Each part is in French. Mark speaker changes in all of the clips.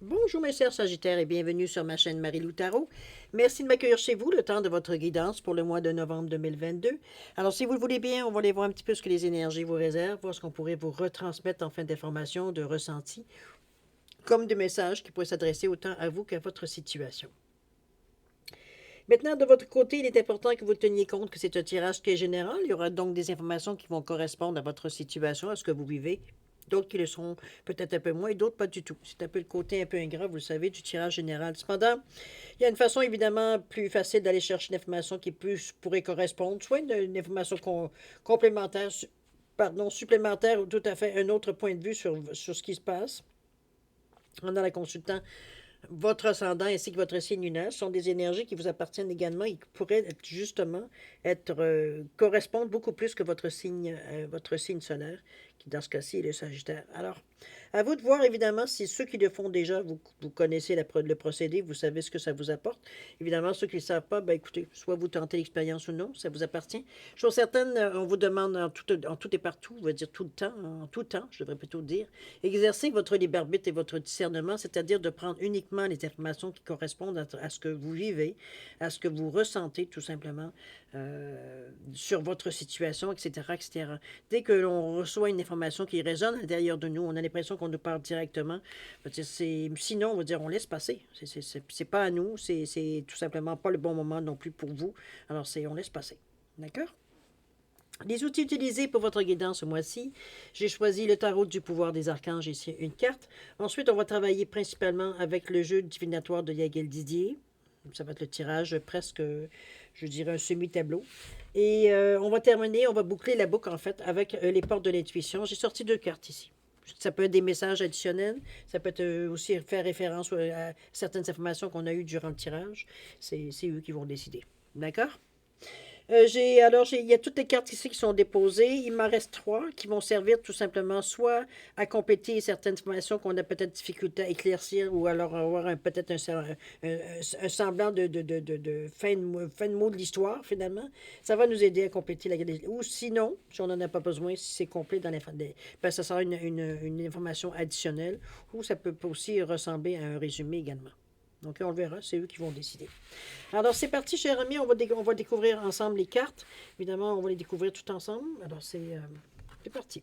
Speaker 1: Bonjour mes chers Sagittaires et bienvenue sur ma chaîne Marie-Lou Tarot. Merci de m'accueillir chez vous le temps de votre guidance pour le mois de novembre 2022. Alors si vous le voulez bien, on va aller voir un petit peu ce que les énergies vous réservent, voir ce qu'on pourrait vous retransmettre en fin d'informations, de ressentis, comme de messages qui pourraient s'adresser autant à vous qu'à votre situation. Maintenant, de votre côté, il est important que vous teniez compte que c'est un tirage qui est général. Il y aura donc des informations qui vont correspondre à votre situation, à ce que vous vivez. D'autres qui le seront peut-être un peu moins et d'autres pas du tout. C'est un peu le côté un peu ingrat, vous le savez, du tirage général. Cependant, il y a une façon évidemment plus facile d'aller chercher une information qui plus pourrait correspondre, soit une information complémentaire, pardon, supplémentaire ou tout à fait un autre point de vue sur ce qui se passe. En la consultant votre ascendant ainsi que votre signe lunaire sont des énergies qui vous appartiennent également et qui pourraient justement correspondre beaucoup plus que votre signe solaire, qui dans ce cas-ci est le Sagittaire. Alors, à vous de voir évidemment si ceux qui le font déjà, vous connaissez le procédé, vous savez ce que ça vous apporte. Évidemment, ceux qui ne le savent pas, ben écoutez, soit vous tentez l'expérience ou non, ça vous appartient. Chose certaine, on vous demande en tout et partout, on va dire tout le temps, en tout temps, je devrais plutôt dire, exercer votre libre arbitre et votre discernement, c'est-à-dire de prendre uniquement les informations qui correspondent à ce que vous vivez, à ce que vous ressentez tout simplement sur votre situation, etc., etc. Dès que l'on reçoit une information qui résonne à l'intérieur de nous, on a l'impression qu'on nous parle directement. Sinon, on va dire, on laisse passer. C'est pas à nous, c'est tout simplement pas le bon moment non plus pour vous. Alors, on laisse passer. D'accord? Les outils utilisés pour votre guidance ce mois-ci, j'ai choisi le tarot du pouvoir des archanges, ici une carte. Ensuite, on va travailler principalement avec le jeu divinatoire de Yael Didier. Ça va être le tirage presque, je dirais, un semi-tableau. Et on va terminer, on va boucler la boucle en fait avec les portes de l'intuition. J'ai sorti deux cartes ici. Ça peut être des messages additionnels, ça peut être aussi faire référence à certaines informations qu'on a eues durant le tirage. C'est eux qui vont décider. D'accord? Il y a toutes les cartes ici qui sont déposées. Il m'en reste trois qui vont servir tout simplement soit à compléter certaines informations qu'on a peut-être difficulté à éclaircir ou alors avoir peut-être un semblant de fin de mot de l'histoire finalement. Ça va nous aider à compléter la. Ou sinon, si on n'en a pas besoin, si c'est complet dans ben, ça sera une information additionnelle ou ça peut aussi ressembler à un résumé également. Donc on le verra, c'est eux qui vont décider. Alors, c'est parti, cher ami. On va découvrir ensemble les cartes. Évidemment, on va les découvrir tout ensemble. Alors, c'est parti.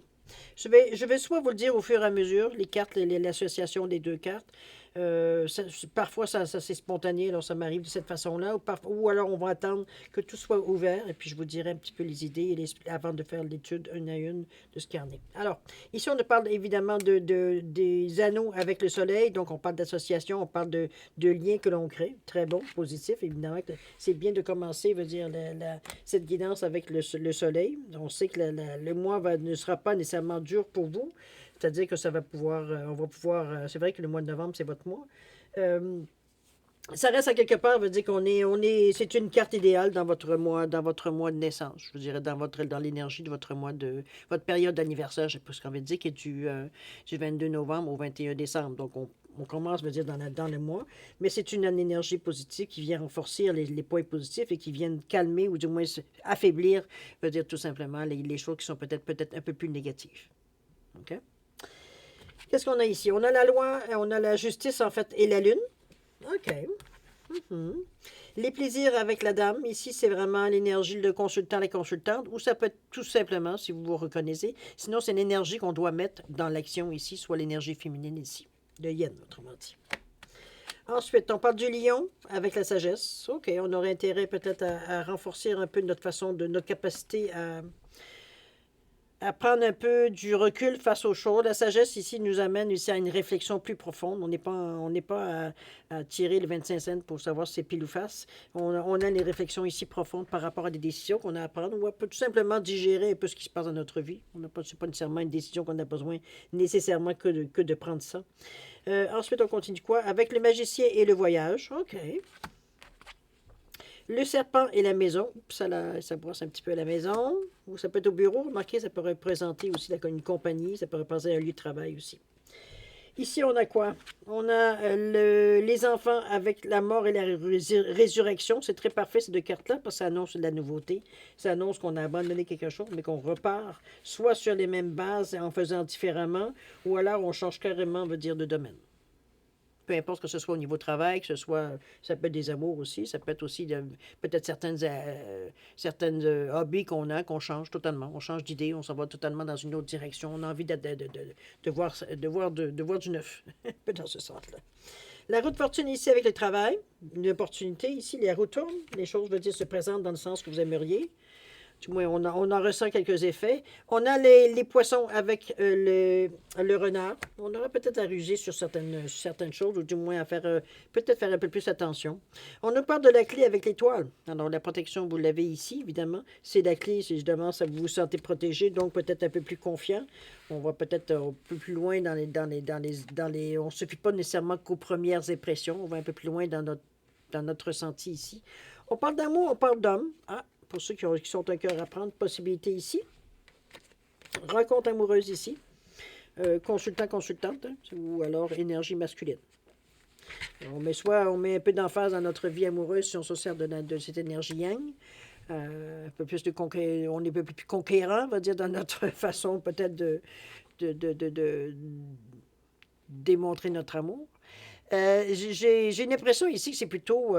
Speaker 1: Je vais soit vous le dire au fur et à mesure, les cartes, l'association des deux cartes. Parfois, ça c'est spontané, alors ça m'arrive de cette façon-là. Ou alors, on va attendre que tout soit ouvert et puis je vous dirai un petit peu les idées avant de faire l'étude une à une de ce carnet. Alors, ici, on parle évidemment des anneaux avec le soleil. Donc, on parle d'association, on parle de liens que l'on crée. Très bon, positif, évidemment. C'est bien de commencer, veut dire, cette guidance avec le soleil. On sait que le mois ne sera pas nécessairement dur pour vous. C'est-à-dire que ça va pouvoir, on va pouvoir, c'est vrai que le mois de novembre, c'est votre mois. Euh, Ça reste à quelque part, veut dire c'est une carte idéale dans votre mois de naissance. Je dirais dans l'énergie de votre période d'anniversaire, je sais pas ce qu'on veut dire, qui est du 22 novembre au 21 décembre. Donc, on commence, veut dire, dans le mois, mais c'est une énergie positive qui vient renforcer les points positifs et qui viennent calmer ou du moins affaiblir, veut dire tout simplement les choses qui sont peut-être un peu plus négatives. OK? Qu'est-ce qu'on a ici? On a la loi, on a la justice en fait et la lune. OK. Mhm. Les plaisirs avec la dame, ici, c'est vraiment l'énergie de consultant, la consultante, ou ça peut être tout simplement, si vous vous reconnaissez. Sinon, c'est l'énergie qu'on doit mettre dans l'action ici, soit l'énergie féminine ici, le yin, autrement dit. Ensuite, on parle du lion avec la sagesse. OK, on aurait intérêt peut-être à renforcer un peu notre capacité à prendre un peu du recul face aux choses. La sagesse ici nous amène ici à une réflexion plus profonde. On n'est pas à tirer le 25 cents pour savoir si c'est pile ou face. On a les réflexions ici profondes par rapport à des décisions qu'on a à prendre ou on peut tout simplement digérer un peu ce qui se passe dans notre vie. C'est pas nécessairement une décision qu'on a besoin nécessairement que de prendre ça. Ensuite, on continue quoi? Avec le magicien et le voyage. OK. Le serpent et la maison. Oups, ça brosse un petit peu la maison. Ou ça peut être au bureau. Remarquez, ça peut représenter aussi une compagnie. Ça peut représenter un lieu de travail aussi. Ici, on a quoi? On a les enfants avec la mort et la résurrection. C'est très parfait, ces deux cartes-là, parce que ça annonce de la nouveauté. Ça annonce qu'on a abandonné quelque chose, mais qu'on repart soit sur les mêmes bases en faisant différemment, ou alors on change carrément, on veut dire, de domaine. Peu importe que ce soit au niveau travail, que ce soit, ça peut être des amours aussi, ça peut être aussi peut-être certaines hobbies qu'on change totalement. On change d'idée, on s'en va totalement dans une autre direction. On a envie de voir du neuf, un peu dans ce sens-là. La roue de fortune ici avec le travail, une opportunité ici, les roues tournent, les choses, veut dire, se présentent dans le sens que vous aimeriez. Du moins, on en ressent quelques effets. On a les poissons avec le renard. On aura peut-être à ruser sur certaines choses, ou du moins à faire peut-être faire un peu plus attention. On nous parle de la clé avec l'étoile. Alors, la protection, vous l'avez ici, évidemment. C'est la clé, c'est évidemment, ça vous vous sentez protégé, donc peut-être un peu plus confiant. On va peut-être un peu plus loin on ne se fie pas nécessairement qu'aux premières impressions. On va un peu plus loin dans notre ressenti ici. On parle d'amour, on parle d'homme. Ah, pour ceux qui sont un cœur à prendre, possibilité ici. Rencontre amoureuse ici. Consultant, consultante, hein, ou alors énergie masculine. On met un peu d'emphase dans notre vie amoureuse si on se sert de cette énergie yang. Un peu plus on est un peu plus conquérant, on va dire, dans notre façon peut-être de démontrer notre amour. J'ai une impression ici que c'est plutôt...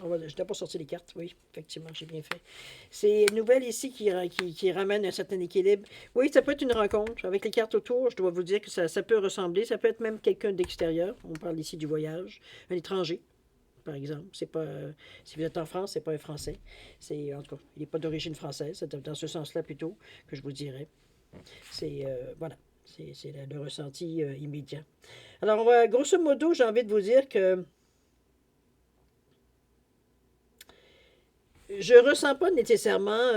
Speaker 1: je n'ai pas sorti les cartes, oui, effectivement, j'ai bien fait. C'est une nouvelle ici qui ramène un certain équilibre. Oui, ça peut être une rencontre. Avec les cartes autour, je dois vous dire que ça peut ressembler. Ça peut être même quelqu'un d'extérieur. On parle ici du voyage. Un étranger, par exemple. C'est pas, si vous êtes en France, c'est pas un Français. En tout cas, il n'est pas d'origine française. C'est dans ce sens-là plutôt que je vous dirais. Voilà. C'est le ressenti immédiat. Alors, grosso modo, j'ai envie de vous dire que je ne ressens pas nécessairement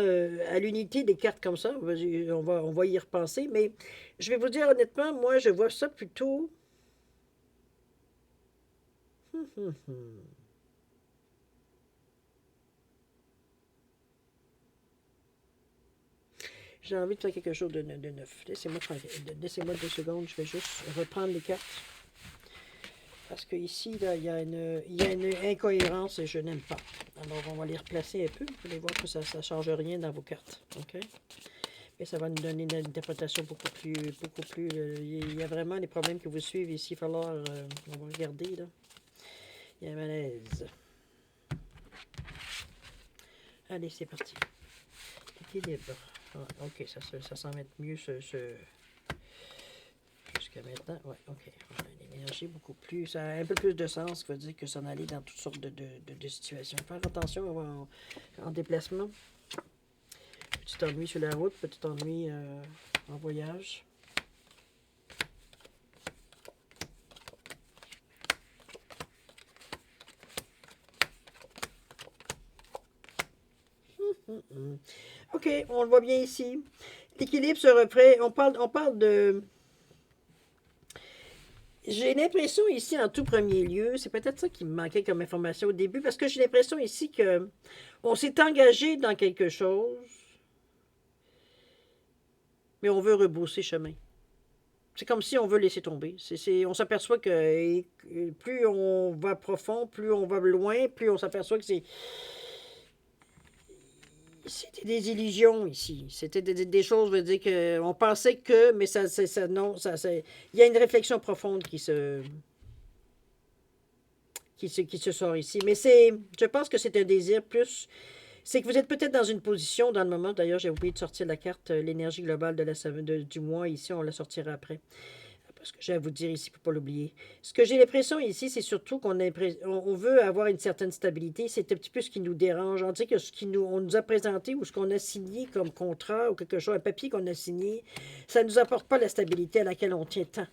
Speaker 1: à l'unité des cartes comme ça. On va y repenser, mais je vais vous dire honnêtement, moi, je vois ça plutôt. J'ai envie de faire quelque chose de neuf. Laissez-moi 2 secondes, je vais juste reprendre les cartes. Parce qu'ici, il y a une incohérence et je n'aime pas. Alors, on va les replacer un peu. Vous allez voir que ça ne change rien dans vos cartes. OK? Et ça va nous donner une interprétation beaucoup plus... il y a vraiment des problèmes qui vous suivent ici. Il va falloir... on va regarder, là. Il y a un malaise. Allez, c'est parti. Équilibre. Ah, OK, ça semble être mieux jusqu'à maintenant. Ouais, OK. On a une énergie beaucoup plus... Ça a un peu plus de sens, qui veut dire que ça en aller dans toutes sortes de situations. Faire attention en déplacement. Petit ennui sur la route, petit ennui en voyage. OK, on le voit bien ici. L'équilibre se reprend. On parle de... J'ai l'impression ici, en tout premier lieu, c'est peut-être ça qui me manquait comme information au début, parce que j'ai l'impression ici que on s'est engagé dans quelque chose, mais on veut rebrousser chemin. C'est comme si on veut laisser tomber. On s'aperçoit que plus on va profond, plus on va loin, plus on s'aperçoit que c'était des illusions ici. C'était des choses, je veux dire, qu'on pensait que, mais non, il y a une réflexion profonde qui se sort ici. Mais je pense que c'est un désir plus, c'est que vous êtes peut-être dans une position dans le moment, d'ailleurs, j'ai oublié de sortir la carte, l'énergie globale du mois, ici, on la sortira après. Parce que j'ai à vous dire ici, pour ne pas l'oublier. Ce que j'ai l'impression ici, c'est surtout on veut avoir une certaine stabilité. C'est un petit peu ce qui nous dérange. On dit que on nous a présenté ou ce qu'on a signé comme contrat ou quelque chose, un papier qu'on a signé, ça ne nous apporte pas la stabilité à laquelle on tient tant.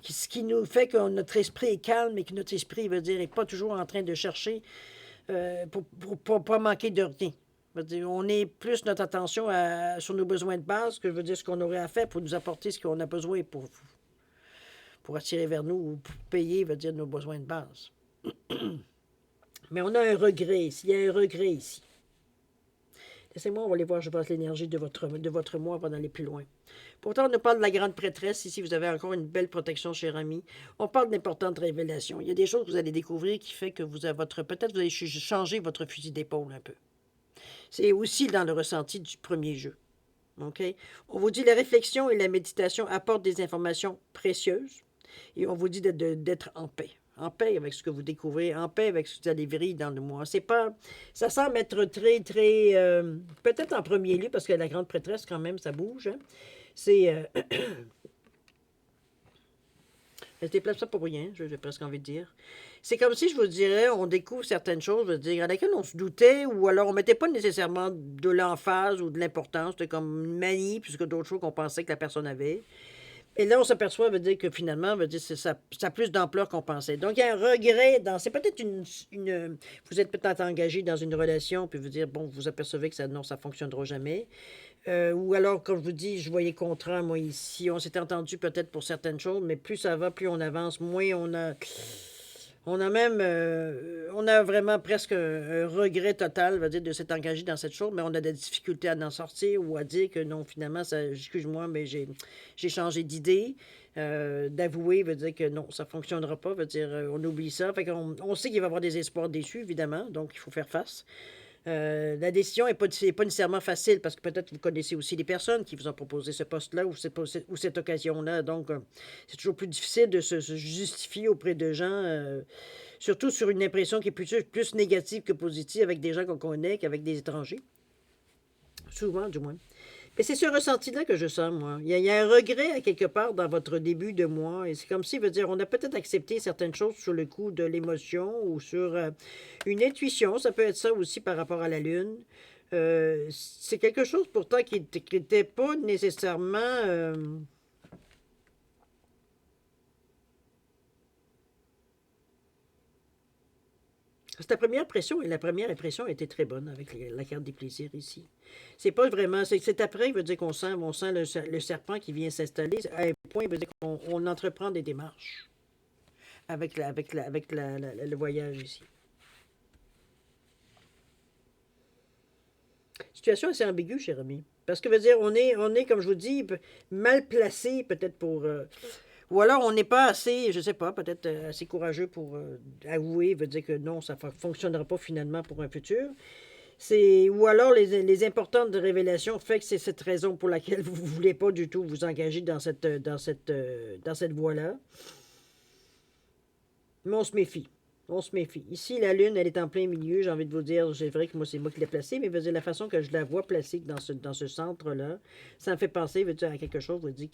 Speaker 1: Ce qui nous fait que notre esprit est calme et que notre esprit, veut dire, n'est pas toujours en train de chercher pour ne pas manquer de rien. On est plus notre attention sur nos besoins de base, que je veux dire ce qu'on aurait à faire pour nous apporter ce qu'on a besoin pour attirer vers nous ou pour payer, veut dire nos besoins de base. Mais on a un regret ici. Il y a un regret ici. Laissez-moi, on va aller voir, je pense, l'énergie de votre moi avant d'aller plus loin. Pourtant, on nous parle de la grande prêtresse. Ici, vous avez encore une belle protection, cher ami. On parle d'importantes révélations. Il y a des choses que vous allez découvrir qui fait que peut-être vous allez changer votre fusil d'épaule un peu. C'est aussi dans le ressenti du premier jeu. OK? On vous dit la réflexion et la méditation apportent des informations précieuses et on vous dit d'être en paix. En paix avec ce que vous découvrez, en paix avec ce que vous allez vivre dans le mois. C'est pas, ça semble être très, très, peut-être en premier lieu, parce que la grande prêtresse, quand même, ça bouge. Hein. C'est, elle se déplace pas pour rien, j'ai presque envie de dire. C'est comme si, je vous dirais, on découvre certaines choses, je veux dire, à laquelle on se doutait, ou alors on mettait pas nécessairement de l'emphase ou de l'importance, c'était comme une manie, plus que d'autres choses qu'on pensait que la personne avait. Et là, on s'aperçoit, veut dire que finalement, veut dire, ça a plus d'ampleur qu'on pensait. Donc, il y a un regret dans. C'est peut-être vous êtes peut-être engagé dans une relation, puis vous dire, bon, vous apercevez que ça, non, ça ne fonctionnera jamais. Ou alors, comme je vous dis, je voyais contraire, moi, ici. On s'était entendu peut-être pour certaines choses, mais plus ça va, plus on avance, moins on a. On a même, on a vraiment presque un regret total, va dire, de s'être engagé dans cette chose, mais on a des difficultés à en sortir ou à dire que non, finalement, ça, excuse-moi, mais j'ai changé d'idée. D'avouer veut dire que non, ça ne fonctionnera pas, veut dire on oublie ça. Fait qu'on on sait qu'il va y avoir des espoirs déçus, évidemment, donc il faut faire face. La décision n'est pas nécessairement facile parce que peut-être vous connaissez aussi les personnes qui vous ont proposé ce poste-là ou cette occasion-là. Donc, c'est toujours plus difficile de se justifier auprès de gens, surtout sur une impression qui est plus négative que positive avec des gens qu'on connaît qu'avec des étrangers. Souvent, du moins. Mais c'est ce ressenti-là que je sens, moi. Il y a un regret à quelque part dans votre début de mois. Et c'est comme si, veut dire, on a peut-être accepté certaines choses sur le coup de l'émotion ou sur une intuition. Ça peut être ça aussi par rapport à la Lune. C'est quelque chose pourtant qui n'était pas nécessairement... C'est la première impression, et la première impression était très bonne avec la carte des plaisirs ici. C'est pas vraiment, c'est après, il veut dire on sent le serpent qui vient s'installer. À un point, il veut dire qu'on entreprend des démarches avec le voyage ici. Situation assez ambiguë, cher ami. Parce que veut dire, on est, comme je vous dis, mal placé peut-être pour. Ou alors on n'est pas assez, je sais pas, peut-être assez courageux pour avouer, veut dire que non, ça ne fonctionnera pas finalement pour un futur. Ou alors les importantes révélations fait que c'est cette raison pour laquelle vous ne voulez pas du tout vous engager dans cette voie-là. Mais on se méfie. On se méfie. Ici, la Lune, elle est en plein milieu. J'ai envie de vous dire, c'est vrai que moi, c'est moi qui l'ai placée, mais la façon que je la vois placée dans ce centre-là, ça me fait penser, veut dire, à quelque chose, veut dire,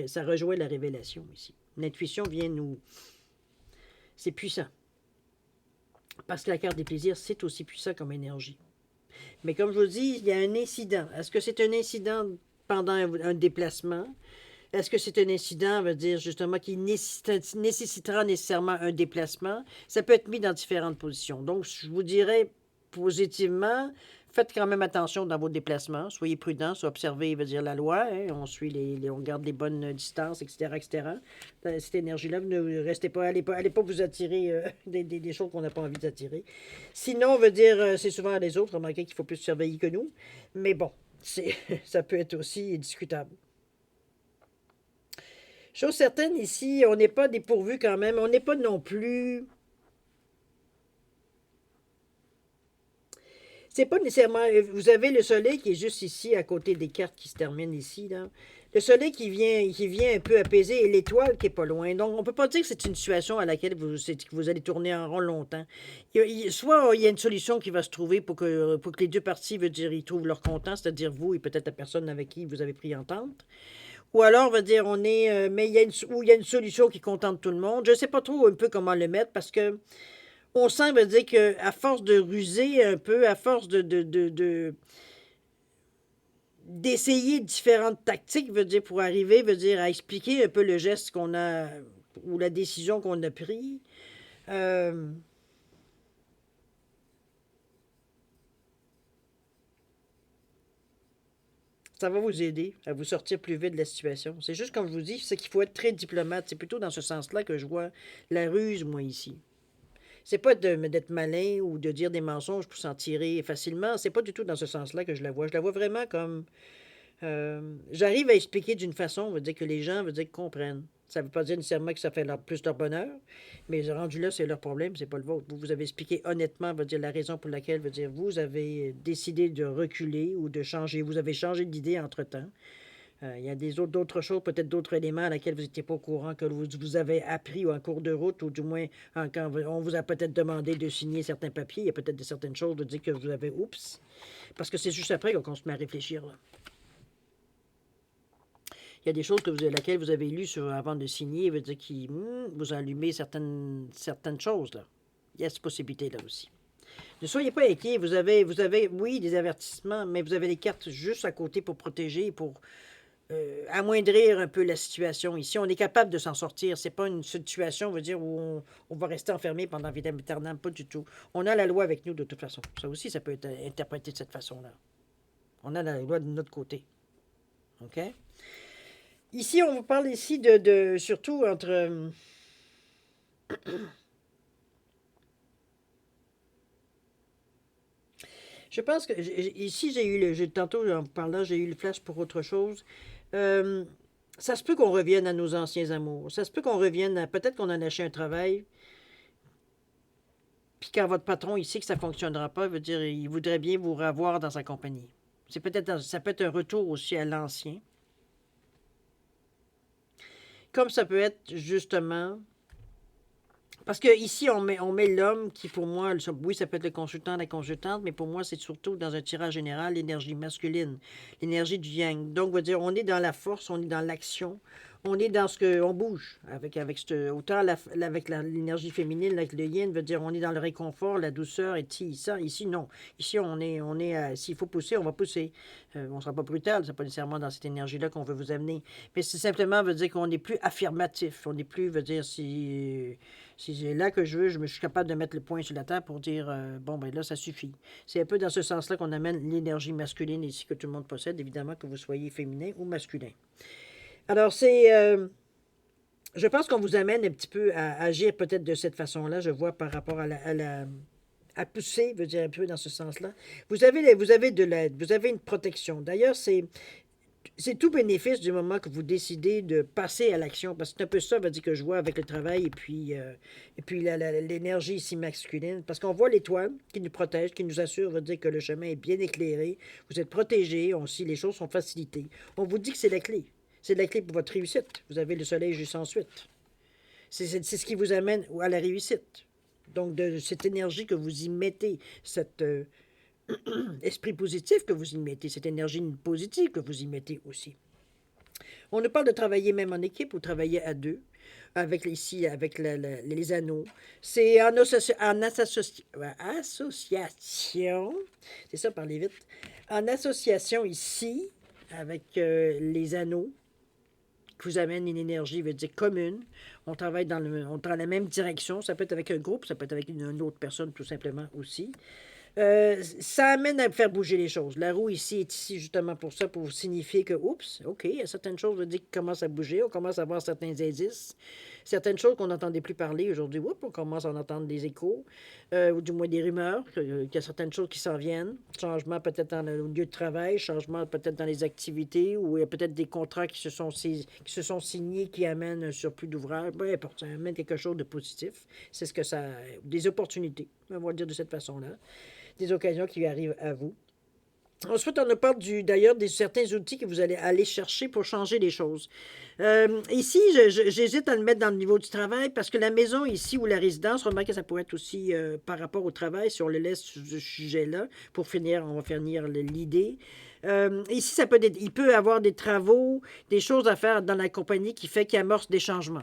Speaker 1: ça rejoint la révélation ici. L'intuition vient nous... C'est puissant. Parce que la carte des plaisirs, c'est aussi puissant comme énergie. Mais comme je vous dis, il y a un incident. Est-ce que c'est un incident pendant un déplacement? Est-ce que c'est un incident, veut dire justement, qui nécessitera nécessairement un déplacement? Ça peut être mis dans différentes positions. Donc, je vous dirais positivement, faites quand même attention dans vos déplacements. Soyez prudents, observez, veut dire la loi. Hein, on garde les bonnes distances, etc., etc. Cette énergie-là, ne restez pas, allez pas vous attirer des choses qu'on n'a pas envie d'attirer. Sinon, veut dire, c'est souvent les autres, remarquez qu'il faut plus surveiller que nous. Mais bon, ça peut être aussi discutable. Chose certaine, ici, on n'est pas dépourvu quand même. On n'est pas non plus... C'est pas nécessairement... Vous avez le soleil qui est juste ici, à côté des cartes qui se terminent ici, là. Le soleil qui vient un peu apaiser et l'étoile qui est pas loin. Donc, on ne peut pas dire que c'est une situation à laquelle vous allez tourner en rond longtemps. Soit il y a une solution qui va se trouver pour que les deux parties, veut dire, ils trouvent leur content, c'est-à-dire vous et peut-être la personne avec qui vous avez pris entente. Ou alors, on va dire, mais il y a une solution qui contente tout le monde. Je ne sais pas trop un peu comment le mettre parce que on sent, veut dire, qu'à force de ruser un peu, à force d'essayer différentes tactiques, veut dire, pour arriver, veut dire, à expliquer un peu le geste qu'on a ou la décision qu'on a prise. Euh, Ça va vous aider à vous sortir plus vite de la situation. C'est juste comme je vous dis, c'est qu'il faut être très diplomate. C'est plutôt dans ce sens-là que je vois la ruse, moi, ici. C'est pas d'être malin ou de dire des mensonges pour s'en tirer facilement. C'est pas du tout dans ce sens-là que je la vois. Je la vois vraiment comme J'arrive à expliquer d'une façon, veut dire que les gens, veut dire, comprennent. Ça ne veut pas dire nécessairement que ça fait plus leur bonheur, mais rendu là, c'est leur problème, c'est pas le vôtre. Vous avez expliqué honnêtement, veut dire, la raison pour laquelle, veut dire, vous avez décidé de reculer ou de changer. Vous avez changé d'idée entre-temps. Il y a d'autres choses, peut-être d'autres éléments à laquelle vous n'étiez pas au courant, que vous avez appris en cours de route, ou du moins, quand on vous a peut-être demandé de signer certains papiers, il y a peut-être certaines choses de dire que vous avez oups. Parce que c'est juste après qu'on se met à réfléchir, là. Il y a des choses laquelle vous avez lues avant de signer, veut dire qui vous allumez certaines choses, là. Il y a cette possibilité-là aussi. Ne soyez pas inquiets, vous avez, oui, des avertissements, mais vous avez les cartes juste à côté pour protéger, pour amoindrir un peu la situation. Ici, on est capable de s'en sortir. C'est pas une situation, veut dire, où on va rester enfermé pendant vitam aeternam, pas du tout. On a la loi avec nous de toute façon. Ça aussi, ça peut être interprété de cette façon-là. On a la loi de notre côté. OK? Ici, on vous parle ici surtout entre... Je pense que ici, tantôt en vous parlant, j'ai eu le flash pour autre chose. Euh, Ça se peut qu'on revienne à nos anciens amours. Ça se peut qu'on revienne à... Peut-être qu'on a lâché un travail, puis quand votre patron, il sait que ça ne fonctionnera pas, veut dire, il voudrait bien vous revoir dans sa compagnie. Ça peut être un retour aussi à l'ancien. Comme ça peut être, justement... Parce que ici, on met l'homme qui, pour moi, oui, ça peut être le consultant, la consultante, mais pour moi, c'est surtout dans un tirage général l'énergie masculine, l'énergie du yang. Donc, veut dire, on est dans la force, on est dans l'action, on est dans ce que, on bouge autant avec l'énergie féminine, avec le yin, veut dire, on est dans le réconfort, la douceur, et ça, ici, non. Ici, s'il faut pousser, on va pousser. On ne sera pas brutal, c'est pas nécessairement dans cette énergie-là qu'on veut vous amener. Mais c'est simplement, veut dire qu'on n'est plus affirmatif, on n'est plus, veut dire, si c'est là que je suis capable de mettre le point sur la table pour dire, bon, ben là, ça suffit. C'est un peu dans ce sens-là qu'on amène l'énergie masculine ici que tout le monde possède, évidemment, que vous soyez féminin ou masculin. Alors, je pense qu'on vous amène un petit peu à agir peut-être de cette façon-là, je vois, par rapport à pousser, veut dire un peu dans ce sens-là. Vous avez une protection. D'ailleurs, c'est tout bénéfice du moment que vous décidez de passer à l'action, parce que c'est un peu ça, veut dire, que je vois avec le travail et puis l'énergie ici masculine, parce qu'on voit l'étoile qui nous protège, qui nous assure, veut dire que le chemin est bien éclairé, vous êtes protégé, les choses sont facilitées. On vous dit que c'est la clé. C'est la clé pour votre réussite. Vous avez le soleil juste ensuite. C'est ce qui vous amène à la réussite. Donc, de cette énergie que vous y mettez, cet esprit positif que vous y mettez, cette énergie positive que vous y mettez aussi. On nous parle de travailler même en équipe ou travailler à deux, avec les anneaux. C'est en association, c'est ça, parlez vite, en association ici, avec les anneaux, qui vous amène une énergie, veut dire commune. On travaille on dans la même direction. Ça peut être avec un groupe, ça peut être avec une autre personne tout simplement aussi. Ça amène à faire bouger les choses. La roue ici est ici justement pour ça, pour signifier que, oups, OK, il y a certaines choses qui commencent à bouger, on commence à voir certains indices, certaines choses qu'on n'entendait plus parler aujourd'hui, oups, on commence à en entendre des échos, ou du moins des rumeurs, qu'il y a certaines choses qui s'en viennent, changement peut-être dans le lieu de travail, changement peut-être dans les activités, ou il y a peut-être des contrats qui se sont signés, qui amènent un surplus d'ouvrage, peu importe, ça amène quelque chose de positif. C'est ce que ça... Des opportunités, on va le dire de cette façon-là. Des occasions qui arrivent à vous. Ensuite, on nous parle d'ailleurs de certains outils que vous allez aller chercher pour changer les choses. Ici, j'hésite à le mettre dans le niveau du travail parce que la maison ici ou la résidence, remarquez que ça pourrait être aussi par rapport au travail, si on le laisse sur ce sujet-là, on va finir l'idée. Ici, il peut y avoir des travaux, des choses à faire dans la compagnie qui amorce des changements.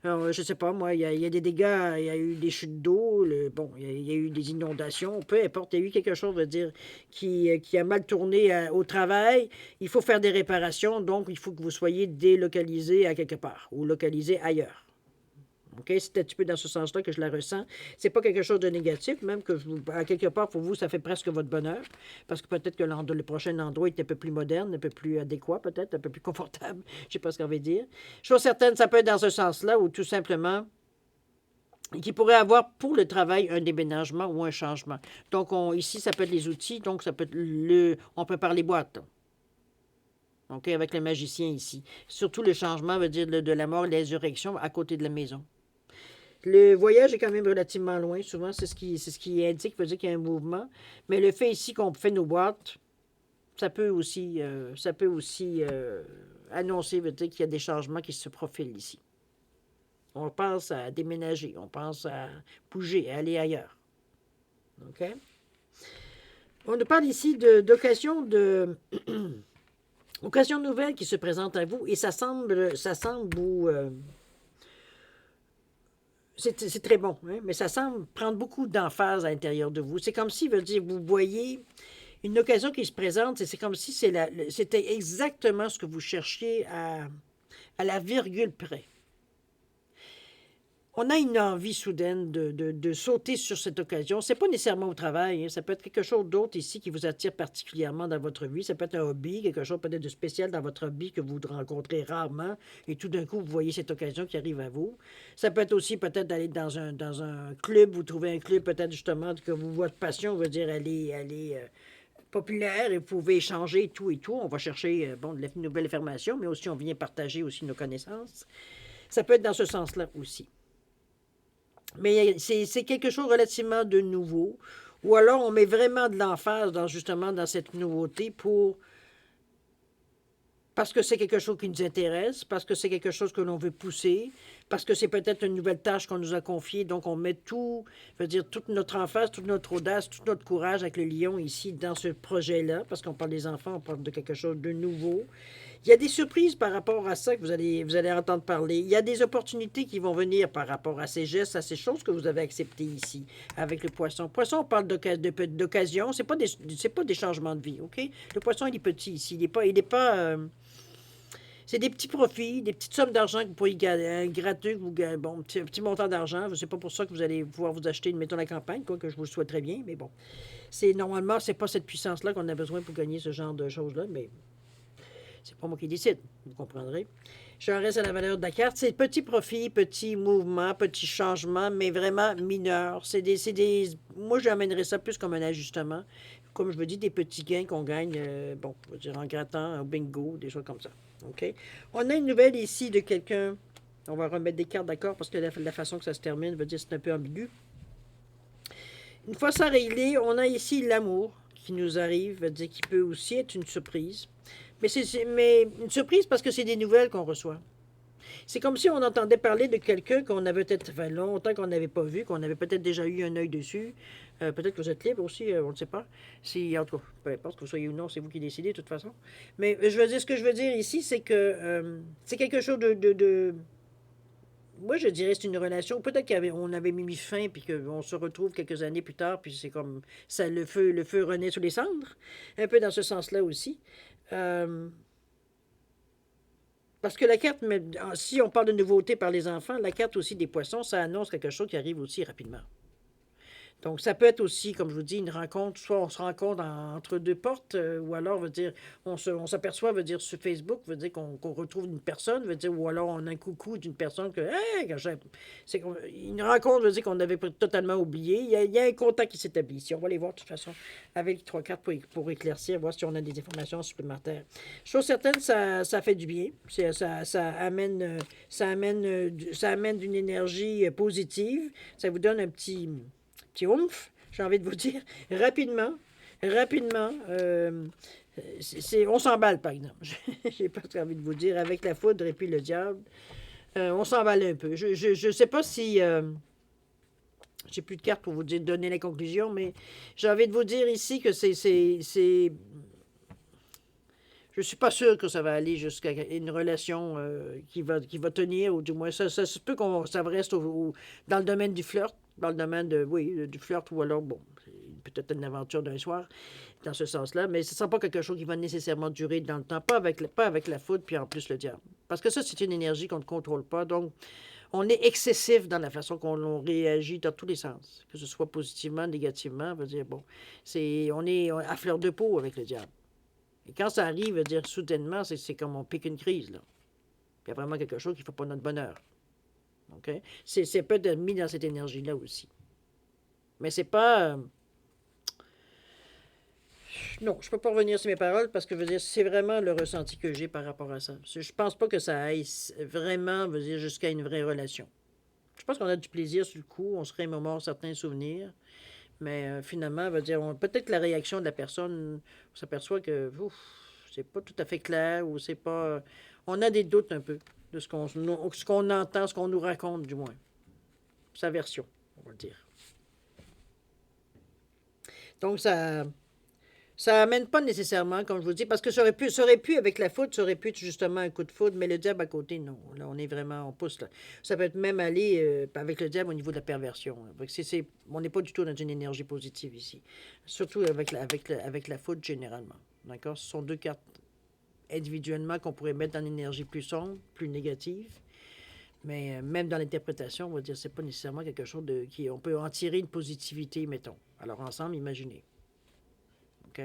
Speaker 1: Alors, je sais pas, moi, il y a des dégâts, il y a eu des chutes d'eau, il y a eu des inondations, peu importe, il y a eu quelque chose, veut dire, qui a mal tourné au travail. Il faut faire des réparations, donc il faut que vous soyez délocalisé à quelque part ou localisé ailleurs. OK? C'est un petit peu dans ce sens-là que je la ressens. C'est pas quelque chose de négatif, même que à quelque part, pour vous, ça fait presque votre bonheur. Parce que peut-être que le prochain endroit est un peu plus moderne, un peu plus adéquat, peut-être, un peu plus confortable. Je sais pas ce qu'on veut dire. Chose certaine, ça peut être dans ce sens-là, ou tout simplement, qui pourrait avoir pour le travail un déménagement ou un changement. Donc, ici, ça peut être les outils, donc ça peut être on peut parler boîte. OK, avec le magicien ici. Surtout le changement veut dire de la mort et de la résurrection à côté de la maison. Le voyage est quand même relativement loin. Souvent, c'est ce qui indique, veut dire qu'il y a un mouvement. Mais le fait ici qu'on fait nos boîtes, ça peut aussi annoncer, veut dire qu'il y a des changements qui se profilent ici. On pense à déménager, on pense à bouger, à aller ailleurs. OK? On nous parle ici d'occasions occasion nouvelles qui se présentent à vous et ça semble vous... c'est très bon, hein, mais ça semble prendre beaucoup d'emphase à l'intérieur de vous. C'est comme si, veut dire, vous voyez une occasion qui se présente et c'est comme si c'était exactement ce que vous cherchiez à la virgule près. On a une envie soudaine de sauter sur cette occasion. C'est pas nécessairement au travail, hein. Ça peut être quelque chose d'autre ici qui vous attire particulièrement dans votre vie. Ça peut être un hobby, quelque chose peut-être de spécial dans votre hobby que vous rencontrez rarement et tout d'un coup, vous voyez cette occasion qui arrive à vous. Ça peut être aussi peut-être d'aller dans un club, vous trouvez un club peut-être justement que votre passion veut dire aller populaire et vous pouvez échanger tout et tout. On va chercher bon, de la nouvelle information, mais aussi on vient partager aussi nos connaissances. Ça peut être dans ce sens-là aussi. Mais c'est quelque chose relativement de nouveau. Ou alors on met vraiment de l'emphase justement dans cette nouveauté parce que c'est quelque chose qui nous intéresse, parce que c'est quelque chose que l'on veut pousser, parce que c'est peut-être une nouvelle tâche qu'on nous a confiée. Donc on met tout, je veux dire, toute notre emphase, toute notre audace, tout notre courage avec le lion ici dans ce projet-là, parce qu'on parle des enfants, on parle de quelque chose de nouveau. Il y a des surprises par rapport à ça que vous allez entendre parler. Il y a des opportunités qui vont venir par rapport à ces gestes, à ces choses que vous avez acceptées ici avec le poisson. Le poisson, on parle d'occasion. C'est pas des changements de vie, OK? Le poisson, il est petit ici. Il est pas c'est des petits profits, des petites sommes d'argent que vous pourriez gratter, bon, un petit montant d'argent. C'est pas pour ça que vous allez pouvoir vous acheter une maison à la campagne, quoi, que je vous le souhaite très bien, mais bon. Normalement, c'est pas cette puissance-là qu'on a besoin pour gagner ce genre de choses-là, mais c'est pas moi qui décide, vous comprendrez. Je reste à la valeur de la carte. C'est petit profit, petit mouvement, petit changement, mais vraiment mineur. Moi, j'amènerais ça plus comme un ajustement. Comme je vous dis, des petits gains qu'on gagne, bon, je veux dire, en grattant, au bingo, des choses comme ça. OK? On a une nouvelle ici de quelqu'un. On va remettre des cartes d'accord parce que la façon que ça se termine veut dire que c'est un peu ambigu. Une fois ça réglé, on a ici l'amour qui nous arrive, veut dire qu'il peut aussi être une surprise. Mais une surprise parce que c'est des nouvelles qu'on reçoit. C'est comme si on entendait parler de quelqu'un qu'on avait peut-être fait longtemps qu'on n'avait pas vu, qu'on avait peut-être déjà eu un œil dessus. Peut-être que vous êtes libre aussi, on ne sait pas. En tout cas, peu importe que vous soyez ou non, c'est vous qui décidez de toute façon. Mais ce que je veux dire ici, c'est que c'est quelque chose moi, je dirais que c'est une relation. Peut-être qu'on avait mis fin, puis qu'on se retrouve quelques années plus tard, puis c'est comme ça, le feu renaît sous les cendres. Un peu dans ce sens-là aussi. Euh, Parce que la carte, si on parle de nouveauté par les enfants, la carte aussi des poissons, ça annonce quelque chose qui arrive aussi rapidement. Donc, ça peut être aussi, comme je vous dis, une rencontre, soit on se rencontre entre deux portes, ou alors, veut dire, on s'aperçoit, veut dire, sur Facebook, veut dire qu'on retrouve une personne, veut dire, ou alors on a un coucou d'une personne que, hey, c'est une rencontre, veut dire qu'on avait totalement oublié. Il y a un contact qui s'établit ici. On va les voir de toute façon avec les trois cartes pour éclaircir, voir si on a des informations supplémentaires. Chose certaine, ça fait du bien. Ça amène d'une énergie positive. Ça vous donne un petit oomph, j'ai envie de vous dire, rapidement, on s'emballe, par exemple. J'ai pas envie de vous dire, avec la foudre et puis le diable, on s'emballe un peu. Je sais pas si... j'ai plus de cartes pour vous donner la conclusion, mais j'ai envie de vous dire ici que je suis pas sûr que ça va aller jusqu'à une relation qui va tenir, ou du moins, ça se peut ça reste dans le domaine du flirt, dans le domaine du flirt, ou alors, bon, peut-être une aventure d'un soir, dans ce sens-là, mais ce ne sera pas quelque chose qui va nécessairement durer dans le temps, pas avec la foudre, puis en plus le diable. Parce que ça, c'est une énergie qu'on ne contrôle pas, donc on est excessif dans la façon qu'on réagit dans tous les sens, que ce soit positivement, négativement, veut dire, bon, on est à fleur de peau avec le diable. Et quand ça arrive, veut dire soudainement, c'est comme on pique une crise, là. Il y a vraiment quelque chose qui ne fait pas notre bonheur. OK? C'est peut-être mis dans cette énergie-là aussi. Mais c'est pas... Non, je peux pas revenir sur mes paroles parce que je veux dire, c'est vraiment le ressenti que j'ai par rapport à ça. Je pense pas que ça aille vraiment, je veux dire, jusqu'à une vraie relation. Je pense qu'on a du plaisir sur le coup, on se remémore certains souvenirs, mais finalement, je veux dire, peut-être que la réaction de la personne, on s'aperçoit que ouf, c'est pas tout à fait clair ou c'est pas. On a des doutes un peu de ce qu'on entend, ce qu'on nous raconte, du moins. Sa version, on va dire. Donc, ça amène pas nécessairement, comme je vous dis, parce que ça aurait pu avec la foudre, ça aurait pu être justement un coup de foudre, mais le diable à côté, non. Là, on est vraiment, on pousse là. Ça peut être même aller avec le diable au niveau de la perversion. Donc, on n'est pas du tout dans une énergie positive ici. Surtout avec la foudre, généralement. D'accord? Ce sont deux cartes individuellement qu'on pourrait mettre dans l'énergie plus sombre, plus négative. Mais même dans l'interprétation, on va dire c'est pas nécessairement quelque chose on peut en tirer une positivité, mettons. Alors ensemble, imaginez. OK?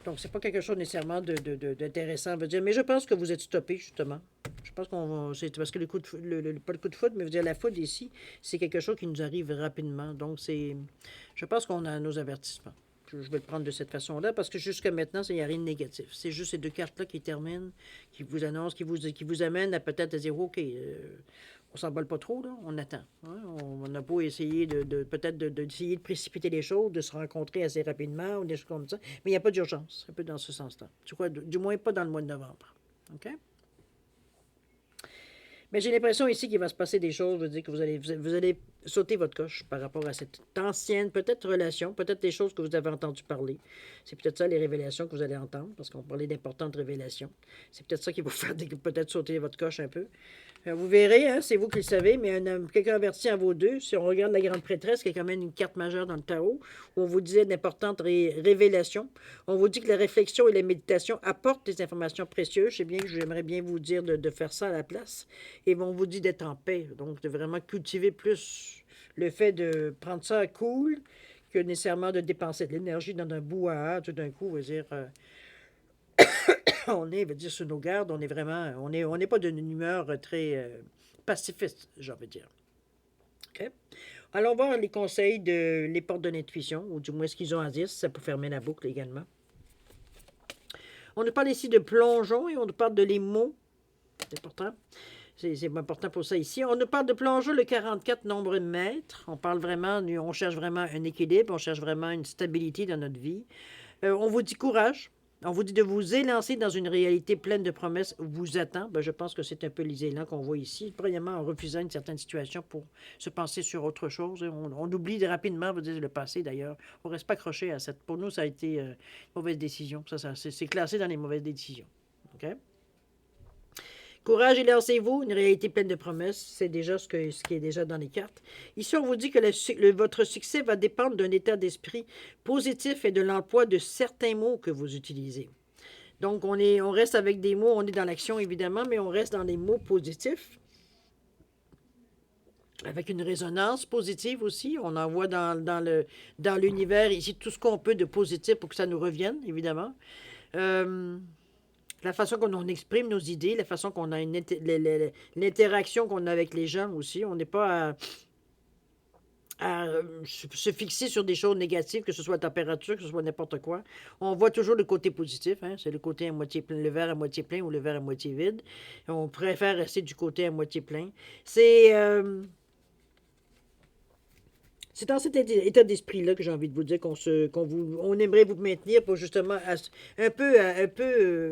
Speaker 1: Donc, c'est pas quelque chose nécessairement d'intéressant, on va dire. Mais je pense que vous êtes stoppé, justement. Je pense c'est parce que le coup de pas le coup de foudre, mais je veux dire, la foudre ici, c'est quelque chose qui nous arrive rapidement. Donc, je pense qu'on a nos avertissements. Je vais le prendre de cette façon-là parce que jusqu'à maintenant, il n'y a rien de négatif. C'est juste ces deux cartes-là qui terminent, qui vous annoncent, qui vous amènent à peut-être à dire OK, on s'emballe pas trop, là, on attend. Hein. On a beau essayer peut-être d'essayer de précipiter les choses, de se rencontrer assez rapidement ou des choses comme ça, mais il n'y a pas d'urgence, un peu dans ce sens-là. Du moins pas dans le mois de novembre. OK? Mais j'ai l'impression ici qu'il va se passer des choses, je veux dire que vous allez sauter votre coche par rapport à cette ancienne, peut-être relation, peut-être des choses que vous avez entendu parler. C'est peut-être ça les révélations que vous allez entendre, parce qu'on parlait d'importantes révélations. C'est peut-être ça qui va vous faire peut-être sauter votre coche un peu. Vous verrez, hein, c'est vous qui le savez, mais quelqu'un averti en vaut deux. Si on regarde la grande prêtresse, qui est quand même une carte majeure dans le tarot, où on vous disait d'importantes révélations, on vous dit que la réflexion et la méditation apportent des informations précieuses. C'est bien que j'aimerais bien vous dire de faire ça à la place. Et on vous dit d'être en paix, donc de vraiment cultiver plus le fait de prendre ça cool que nécessairement de dépenser de l'énergie dans un brouhaha tout d'un coup, veut dire, on est, veut dire, sur nos gardes, on est vraiment, on n'est pas d'une humeur très pacifiste, j'ai envie de dire. OK? Allons voir les conseils les portes de l'intuition, ou du moins ce qu'ils ont à dire, si ça peut fermer la boucle également. On nous parle ici de plongeon et on nous parle de les mots. C'est important. C'est important pour ça ici. On nous parle de plongeon, le 44, nombre de mètres. On parle vraiment, on cherche vraiment un équilibre, on cherche vraiment une stabilité dans notre vie. On vous dit courage. On vous dit de vous élancer dans une réalité pleine de promesses vous attend. Ben, je pense que c'est un peu les élans qu'on voit ici. Premièrement, en refusant une certaine situation pour se penser sur autre chose. On oublie rapidement, vous dire le passé d'ailleurs. On ne reste pas accroché à cette. Pour nous, ça a été une mauvaise décision. C'est classé dans les mauvaises décisions. OK? Courage et lancez-vous, une réalité pleine de promesses, c'est déjà ce qui est déjà dans les cartes. Ici, on vous dit que votre succès va dépendre d'un état d'esprit positif et de l'emploi de certains mots que vous utilisez. Donc, on reste avec des mots, on est dans l'action évidemment, mais on reste dans des mots positifs, avec une résonance positive aussi. On envoie dans l'univers ici tout ce qu'on peut de positif pour que ça nous revienne, évidemment. La façon qu'on exprime nos idées, la façon qu'on a l'interaction qu'on a avec les gens aussi. On n'est pas à se fixer sur des choses négatives, que ce soit la température, que ce soit n'importe quoi. On voit toujours le côté positif. Hein? C'est le côté à moitié plein, le verre à moitié plein ou le verre à moitié vide. On préfère rester du côté à moitié plein. C'est dans cet état d'esprit-là que j'ai envie de vous dire on aimerait vous maintenir pour justement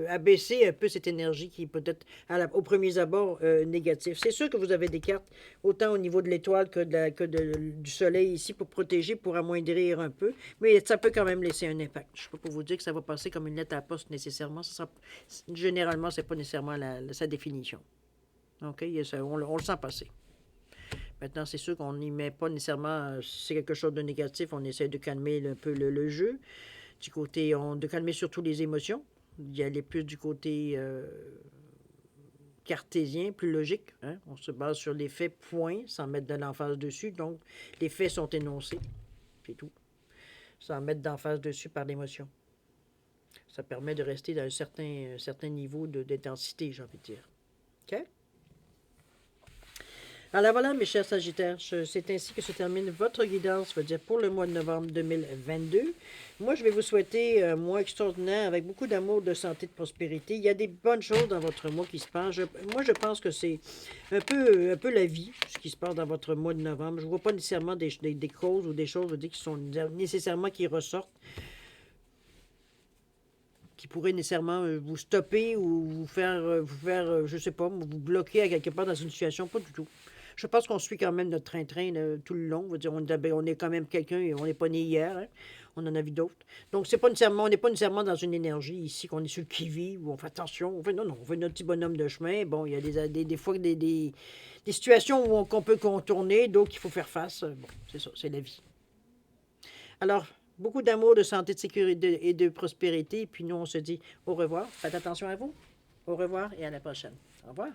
Speaker 1: abaisser un peu cette énergie qui est peut-être au premier abord négative. C'est sûr que vous avez des cartes autant au niveau de l'étoile du soleil ici pour protéger, pour amoindrir un peu, mais ça peut quand même laisser un impact. Je ne peux pas vous dire que ça va passer comme une lettre à la poste nécessairement. Généralement, ce n'est pas nécessairement sa définition. OK? On le sent passer. Maintenant, c'est sûr qu'on n'y met pas nécessairement, si c'est quelque chose de négatif, on essaie de calmer un peu le jeu. Du côté, de calmer surtout les émotions, d'y aller plus du côté cartésien, plus logique. Hein? On se base sur les faits, point, sans mettre de l'emphase dessus. Donc, les faits sont énoncés, c'est tout. Sans mettre d'emphase dessus par l'émotion. Ça permet de rester dans un certain niveau d'intensité, j'ai envie de dire. OK? Alors voilà, mes chers Sagittaires, c'est ainsi que se termine votre guidance, je veux dire, pour le mois de novembre 2022. Moi, je vais vous souhaiter un mois extraordinaire avec beaucoup d'amour, de santé, de prospérité. Il y a des bonnes choses dans votre mois qui se passent. Moi, je pense que c'est un peu la vie, ce qui se passe dans votre mois de novembre. Je ne vois pas nécessairement des causes ou des choses, je veux dire, qui sont nécessairement qui ressortent, qui pourraient nécessairement vous stopper ou je sais pas, vous bloquer à quelque part dans une situation. Pas du tout. Je pense qu'on suit quand même notre train-train tout le long. On va dire, on est quand même quelqu'un et on n'est pas né hier. Hein. On en a vu d'autres. Donc, c'est pas nécessairement, on n'est pas nécessairement dans une énergie ici qu'on est sur le qui-vive, où on fait attention. On fait, non, non, on fait notre petit bonhomme de chemin. Bon, il y a des fois des situations qu'on peut contourner, d'autres qu'il faut faire face. Bon, c'est ça, c'est la vie. Alors, beaucoup d'amour, de santé, de sécurité et de prospérité. Puis nous, on se dit au revoir. Faites attention à vous. Au revoir et à la prochaine. Au revoir.